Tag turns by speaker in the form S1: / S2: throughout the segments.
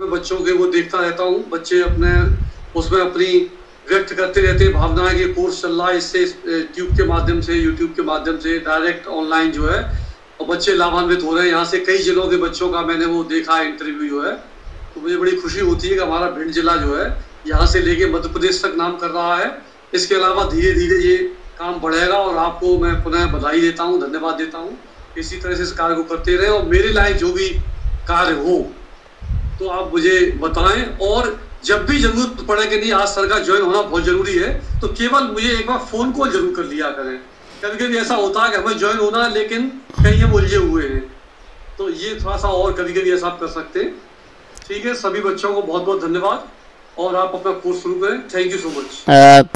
S1: बच्चों के वो देखता रहता हूँ, बच्चे अपने उसमें अपनी व्यक्त करते रहते हैं भावनाएं कि कोर्स चल रहा है, इससे ट्यूब के माध्यम से, यूट्यूब के माध्यम से डायरेक्ट ऑनलाइन जो है, और बच्चे लाभान्वित हो रहे हैं। यहाँ से कई जिलों के बच्चों का मैंने वो देखा है इंटरव्यू जो है, तो मुझे बड़ी खुशी होती है कि हमारा भिंड जिला जो है यहाँ से लेके मध्य प्रदेश तक नाम कर रहा है। इसके अलावा धीरे धीरे ये काम बढ़ेगा और आपको मैं पुनः बधाई देता हूँ, धन्यवाद देता हूँ। इसी तरह से इस कार्य को करते रहे और मेरे लायक जो भी कार्य हो तो आप मुझे बताएं, और जब भी जरूरत पड़े कि नहीं आज सर का ज्वाइन होना बहुत जरूरी है तो केवल मुझे एक बार फोन कॉल जरूर कर लिया करें। कभी कभी ऐसा होता है कि हमें ज्वाइन होना है लेकिन कहीं हम उलझे हुए हैं, तो ये थोड़ा सा और कभी कभी ऐसा आप कर सकते हैं। ठीक है, सभी बच्चों को बहुत बहुत धन्यवाद और आप अपना कोर्स शुरू करें। Thank you so much.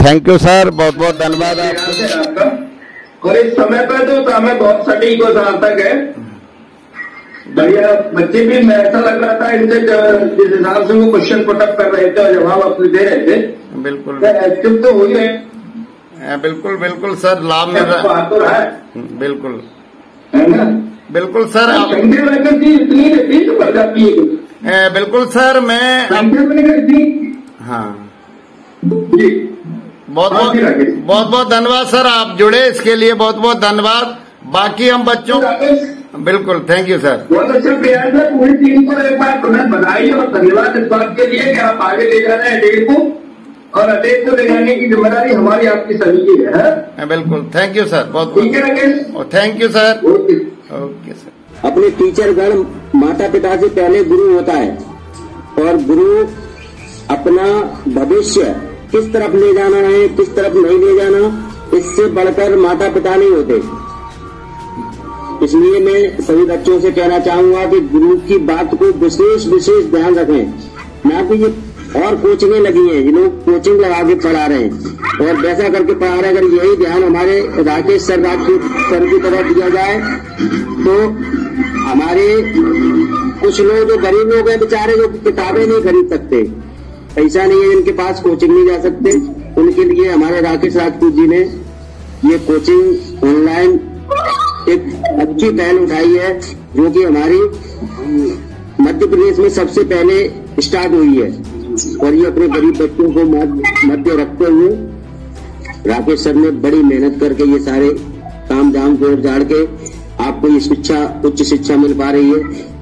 S2: Thank you sir, बहुत बहुत धन्यवाद आपका।
S3: और इस समय पर तो हमें बहुत सटीक और सार्थक है, बढ़िया। बच्चे भी ऐसा लग रहा था इनसे जिस हिसाब से वो क्वेश्चन पुटअप कर रहे थे और जवाब अपने दे रहे थे,
S2: बिल्कुल
S3: एक्टिव तो हो ही रहे।
S2: बिल्कुल बिल्कुल सर, लाभ मिल रहा है। बिल्कुल
S3: है ना,
S2: बिल्कुल सर।
S3: वैकेंसी इतनी रहती तो बढ़ जाती है।
S2: बिल्कुल सर, मैं हाँ
S3: जी
S2: बहुत बहुत धन्यवाद सर, आप जुड़े इसके लिए बहुत बहुत धन्यवाद। बाकी हम बच्चों बिल्कुल थैंक यू सर,
S3: बहुत अच्छा प्रयास है। पूरी टीम को एक बार पुनः बधाई और धन्यवाद इस बात के लिए कि आप आगे ले जा रहे हैं अटेक को, और अटेक को ले जाने की जिम्मेदारी हमारी आपकी सभी की है।
S2: बिल्कुल थैंक यू सर, बहुत
S3: ठीक है Rakesh,
S2: thank you sir.
S3: Okay
S2: sir.
S4: अपने टीचरगण माता पिता से पहले गुरु होता है, और गुरु अपना भविष्य किस तरफ ले जाना है, किस तरफ नहीं ले जाना, इससे बढ़कर माता पिता नहीं होते। इसलिए मैं सभी बच्चों से कहना चाहूंगा कि गुरु की बात को विशेष विशेष ध्यान रखें। ना कि ये और कोचिंगें लगी हैं, ये लोग कोचिंग लगा के पढ़ा रहे हैं और वैसा करके पढ़ा रहे हैं। अगर यही ध्यान हमारे राकेश सर सर की तरफ दिया जाए तो हमारे कुछ लोग जो गरीब लोग हैं बेचारे, जो किताबें नहीं खरीद सकते, पैसा नहीं है इनके पास, कोचिंग नहीं जा सकते, उनके लिए हमारे राकेश राजपूत जी ने ये कोचिंग ऑनलाइन एक अच्छी पहल उठाई है, जो कि हमारी मध्य प्रदेश में सबसे पहले स्टार्ट हुई है। और ये अपने गरीब बच्चों को मध्य रखते हुए राकेश सर ने बड़ी मेहनत करके ये सारे काम धाम को उजाड़ के आपको ये शिक्षा, उच्च शिक्षा मिल पा रही है।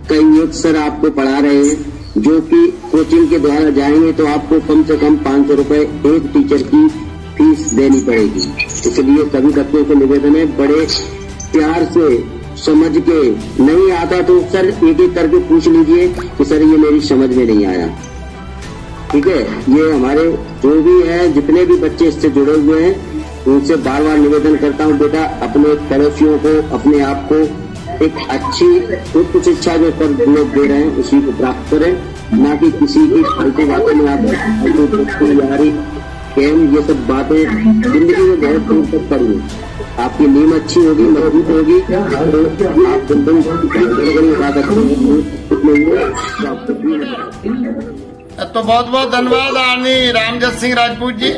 S4: कई एक सर आपको पढ़ा रहे हैं, जो कि कोचिंग के द्वारा जाएंगे तो आपको कम से कम 500 रुपए एक टीचर की फीस देनी पड़ेगी। इसलिए सभी बच्चों को निवेदन है, बड़े प्यार से समझ के, नहीं आता तो सर एक एक करके पूछ लीजिए कि सर ये मेरी समझ में नहीं आया। ठीक है, ये हमारे जो भी है, जितने भी बच्चे इससे जुड़े हुए हैं, उनसे बार बार निवेदन करता हूँ, बेटा अपने पड़ोसियों को, अपने आप को एक अच्छी उच्च शिक्षा जो सर लोग दे रहे हैं उसी को प्राप्त करें, ना कि किसी की फालतू बातों में आप ये सब बातें जिंदगी में बहुत दूर तक पड़ी। आपकी नींद अच्छी होगी, मजबूत होगी तो आप
S2: तो बहुत बहुत धन्यवाद आदरणीय रामजत सिंह राजपूत जी,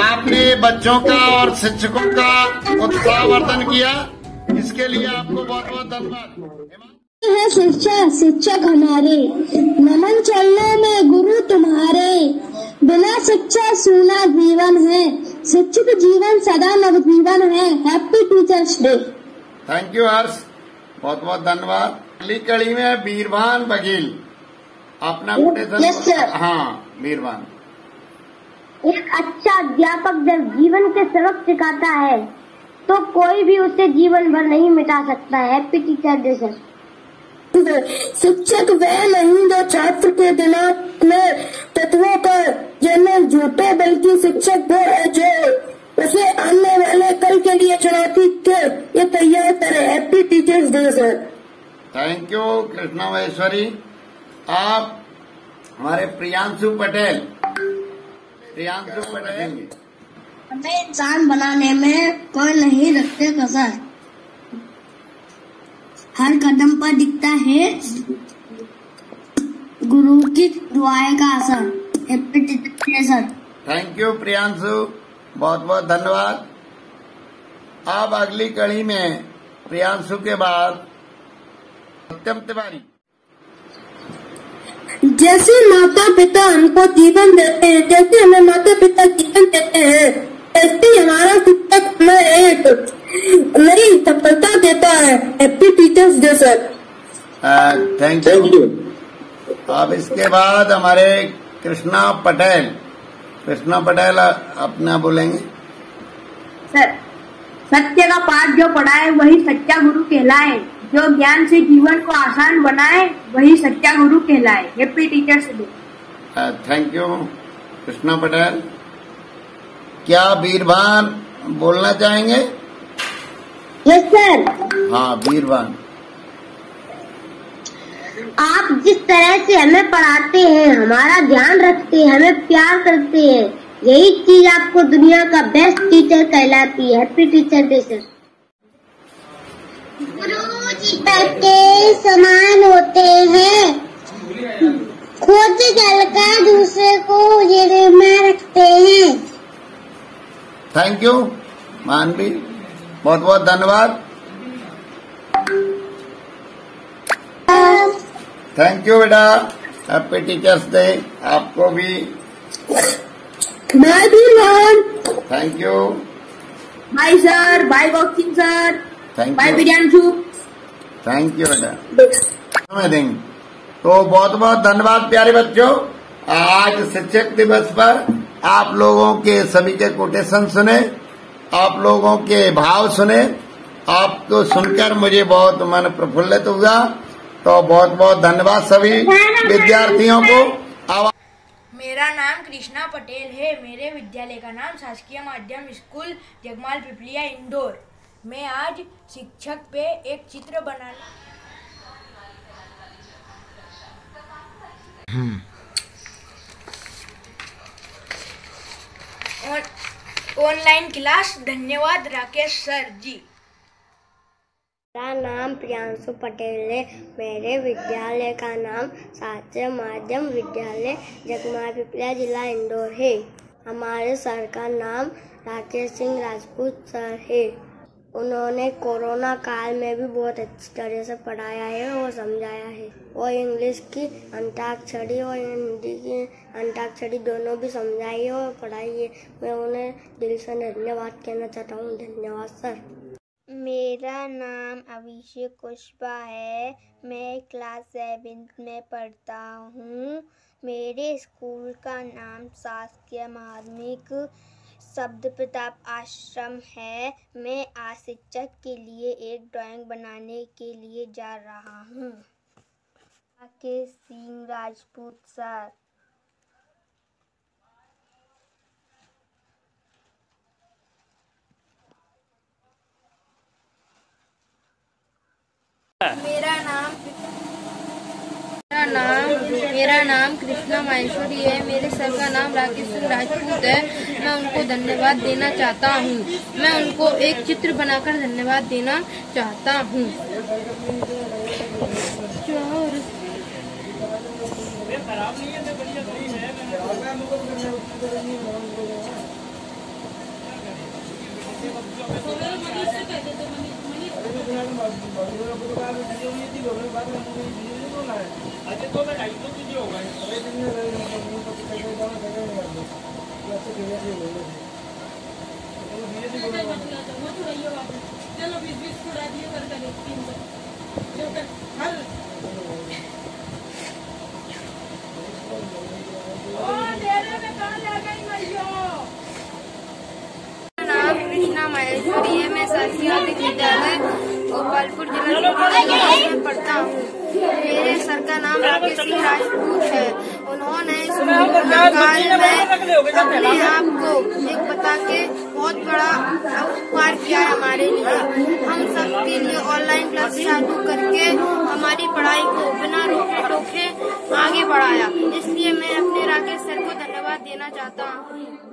S2: आपने बच्चों का और शिक्षकों का उत्साहवर्धन किया, इसके लिए आपको बहुत बहुत धन्यवाद।
S5: है शिक्षा शिक्षक हमारे, नमन चलने में गुरु तुम्हारे, बिना शिक्षा सूना जीवन है, शिक्षित जीवन सदा नवजीवन है। Happy teachers day.
S2: Thank you Harsh, बहुत बहुत धन्यवाद। अगली कड़ी में बीरभान बघेल अपना
S5: यस सर।
S2: हाँ बीरभान।
S5: एक अच्छा अध्यापक जब जीवन के सबक सिखाता है तो कोई भी उसे जीवन भर नहीं मिटा सकता है। Happy teacher day sir. शिक्षक वह नहीं जो छात्र के दिमाग में तत्वों का जन्म झूठे, बल्कि शिक्षक वो है जो उसे आने वाले कल के लिए चुनौती के ये तैयार करे। Happy teachers day sir.
S2: Thank you Krishna Maheshwari. आप हमारे प्रियांशु पटेल
S5: हमें इंसान बनाने में कोई नहीं रखते कसर, हर कदम पर दिखता है गुरु की दुआएं का असर। Happy teachers day sir.
S2: Thank you Priyanshu, बहुत बहुत धन्यवाद। अब अगली कड़ी में प्रियांशु के बाद सत्यम तिवारी।
S5: जैसे माता पिता हमको जीवन देते हैं, जैसे हमें माता पिता जीवन देते हैं, ऐसे हमारा शिक्षक हमें एक नई सफलता देता है। Happy teachers day sir.
S2: Thank you. अब इसके बाद हमारे कृष्णा पटेल अपना बोलेंगे।
S6: सर, सत्य का पाठ जो पढ़ाए वही सच्चा गुरु कहलाए, जो ज्ञान से जीवन को आसान बनाए वही सच्चा गुरु कहलाए। Happy teachers day.
S2: Thank you Krishna Patel. क्या वीरभान बोलना चाहेंगे?
S6: Yes sir.
S2: हाँ वीरभान।
S6: आप जिस तरह से हमें पढ़ाते हैं, हमारा ध्यान रखते हैं, हमें प्यार करते हैं, यही चीज आपको दुनिया का बेस्ट टीचर कहलाती है। Happy teacher day sir. गुरु जी के समान होते हैं, खुद चलकर दूसरे को ये में रखते हैं।
S2: थैंक यू मानवी, बहुत बहुत धन्यवाद। थैंक यू बेटा। हैप्पी टीचर्स डे आपको भी।
S5: मैं भी ma'am.
S2: Thank you.
S6: Bye sir, bye boxing sir,
S2: thank
S6: bye
S2: you.
S6: Vidyanshu.
S2: Thank you बेटा। तो बहुत बहुत धन्यवाद प्यारे बच्चों। आज शिक्षक दिवस पर आप लोगों के सभी के कोटेशन सुने, आप लोगों के भाव सुने, आपको सुनकर मुझे बहुत मन प्रफुल्लित हुआ। तो बहुत बहुत धन्यवाद सभी विद्यार्थियों को।
S7: मेरा नाम कृष्णा पटेल है। मेरे विद्यालय का नाम शासकीय माध्यम स्कूल जगमाल पिपलिया इंदौर। मैं आज शिक्षक पे एक चित्र बनाना ऑनलाइन क्लास। धन्यवाद राकेश सर जी।
S6: मेरा नाम प्रियांशु पटेल है। मेरे विद्यालय का नाम शासकीय माध्यम विद्यालय जगमाल पिपलिया जिला इंदौर है। हमारे सर का नाम राकेश सिंह राजपूत सर है। उन्होंने कोरोना काल में भी बहुत अच्छी तरह से पढ़ाया है और समझाया है। और इंग्लिश की अंताक्षरी और हिंदी की अंताक्षरी दोनों भी समझाई है और पढ़ाई है। मैं उन्हें दिल से धन्यवाद कहना चाहता हूँ। धन्यवाद सर।
S8: मेरा नाम अभिषेक कुशवाहा है। मैं क्लास 7 में पढ़ता हूँ। मेरे स्कूल का नाम शासकीय माध्यमिक शब्द प्रताप आश्रम है। मैं आज शिक्षक के लिए एक ड्राइंग बनाने के लिए जा रहा हूँ। राकेश सिंह राजपूत सर।
S7: मेरा नाम कृष्णा माहेश्वरी है। मेरे सर का नाम राकेश सिंह राजपूत है। मैं उनको धन्यवाद देना चाहता हूँ। मैं उनको एक चित्र बनाकर धन्यवाद देना चाहता हूँ। कृष्णा माहेश्वरी है। मैं शासकीय विद्यालय गोपालपुर जिला में पढ़ता हूँ। मेरे सर का नाम राकेश सिंह राजपूत है। उन्होंने कोरोना काल में अपने आप को एक बता के बहुत बड़ा उपकार किया है हमारे लिए। हम सबके लिए ऑनलाइन क्लास चालू करके हमारी पढ़ाई को बिना रोके टोके आगे बढ़ाया। इसलिए मैं अपने राकेश सर को धन्यवाद देना चाहता हूँ।